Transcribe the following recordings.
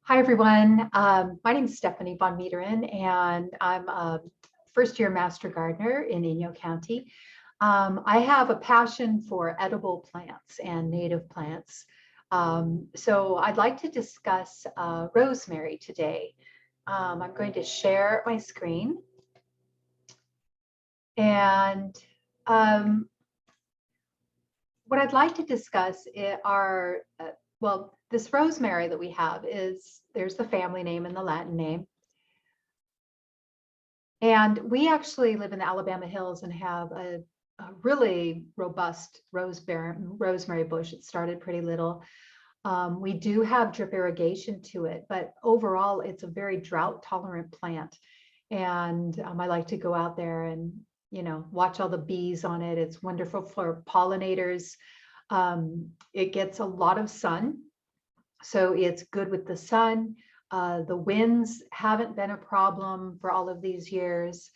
Hi, everyone. My name is Stephanie von Meteren, and I'm a first-year master gardener in Inyo County. I have a passion for edible plants and native plants. So I'd like to discuss rosemary today. I'm going to share my screen. And what I'd like to discuss are, well, this rosemary that we have there's the family name and the Latin name. And we actually live in the Alabama hills and have a really robust rosemary bush. It started pretty little. We do have drip irrigation to it, but overall it's a very drought tolerant plant. And I like to go out there and watch all the bees on it. It's wonderful for pollinators. It gets a lot of sun, so it's good with the sun. The winds haven't been a problem for all of these years.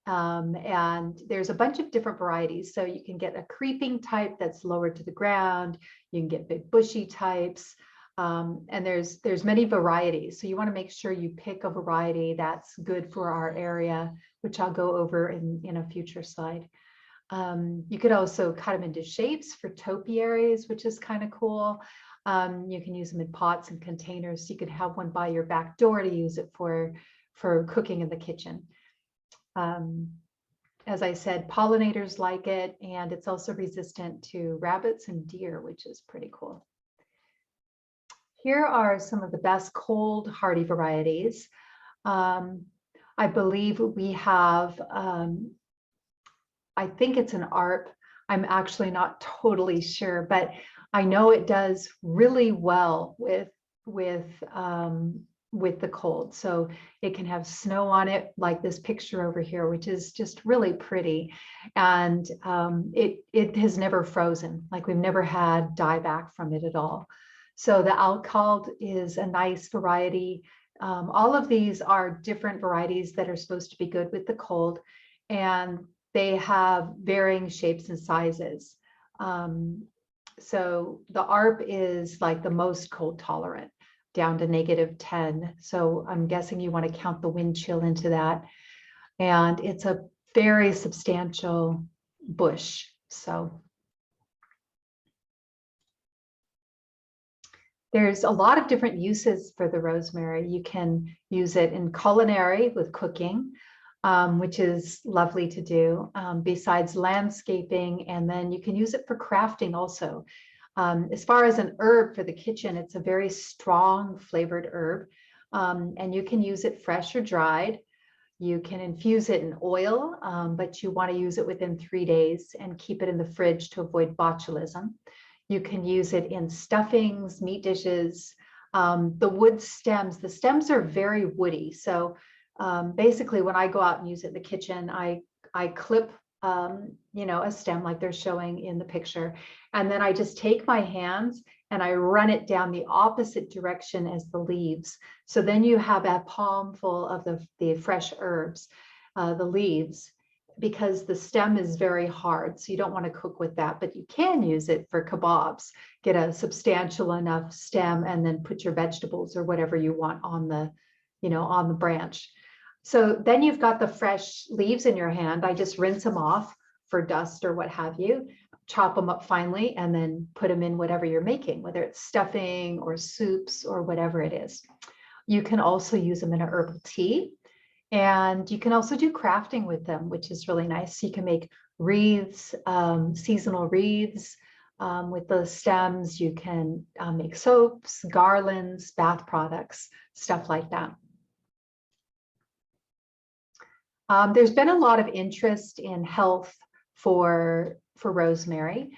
And there's a bunch of different varieties. So you can get a creeping type that's lower to the ground. You can get big bushy types. And there's many varieties. So you want to make sure you pick a variety that's good for our area, which I'll go over in a future slide. You could also cut them into shapes for topiaries, which is kind of cool. You can use them in pots and containers. You could have one by your back door to use it for cooking in the kitchen. As I said, pollinators like it, and it's also resistant to rabbits and deer, which is pretty cool. Here are some of the best cold hardy varieties. I believe we have, I think it's an ARP. I'm actually not totally sure, but I know it does really well with the cold. So it can have snow on it, like this picture over here, which is just really pretty. And it has never frozen. Like, we've never had dieback from it at all. So the Alcald is a nice variety. All of these are different varieties that are supposed to be good with the cold, and they have varying shapes and sizes. So the ARP is like the most cold tolerant, down to -10. So I'm guessing you want to count the wind chill into that. And it's a very substantial bush. So there's a lot of different uses for the rosemary. You can use it in culinary with cooking, which is lovely to do, besides landscaping. And then you can use it for crafting also. As far as an herb for the kitchen, it's a very strong flavored herb, and you can use it fresh or dried. You can infuse it in oil, but you want to use it within 3 days and keep it in the fridge to avoid botulism. You can use it in stuffings, meat dishes. The wood stems, the stems are very woody. So basically, when I go out and use it in the kitchen, I clip a stem like they're showing in the picture, and then I just take my hands and I run it down the opposite direction as the leaves. So then you have a palm full of the fresh herbs, the leaves, because the stem is very hard. So you don't want to cook with that, but you can use it for kebabs. Get a substantial enough stem and then put your vegetables or whatever you want on the branch. So then you've got the fresh leaves in your hand. I just rinse them off for dust or what have you, chop them up finely, and then put them in whatever you're making, whether it's stuffing or soups or whatever it is. You can also use them in a herbal tea, and you can also do crafting with them, which is really nice. You can make wreaths, seasonal wreaths with the stems. You can make soaps, garlands, bath products, stuff like that. There's been a lot of interest in health for rosemary.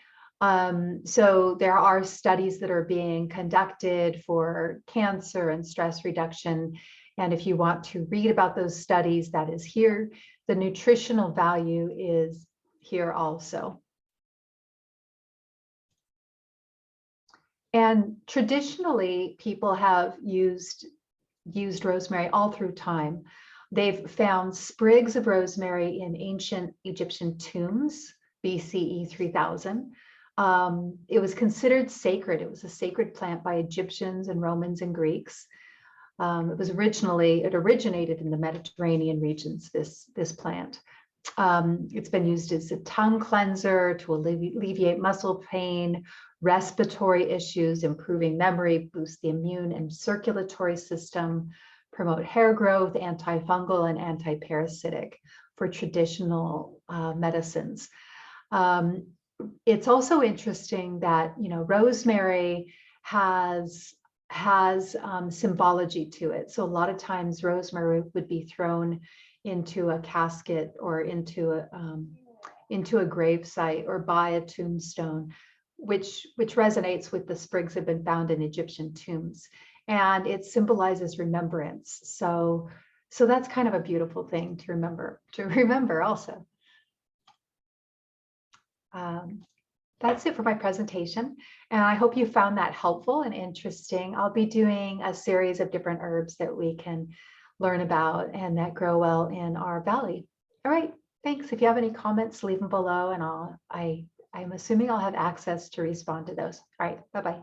So there are studies that are being conducted for cancer and stress reduction. And if you want to read about those studies, that is here. The nutritional value is here also. And traditionally, people have used rosemary all through time. They've found sprigs of rosemary in ancient Egyptian tombs, BCE 3000. It was considered sacred. It was a sacred plant by Egyptians and Romans and Greeks. It originated in the Mediterranean regions, this plant. It's been used as a tongue cleanser to alleviate muscle pain, respiratory issues, improving memory, boost the immune and circulatory system, promote hair growth, antifungal and antiparasitic for traditional medicines. It's also interesting that, rosemary has symbology to it. So a lot of times rosemary would be thrown into a casket or into a grave site or by a tombstone, which resonates with the sprigs that have been found in Egyptian tombs, and it symbolizes remembrance. So that's kind of a beautiful thing to remember also. That's it for my presentation, and I hope you found that helpful and interesting. I'll be doing a series of different herbs that we can learn about and that grow well in our valley. All right, thanks. If you have any comments, leave them below, and I'm assuming I'll have access to respond to those. All right, bye-bye.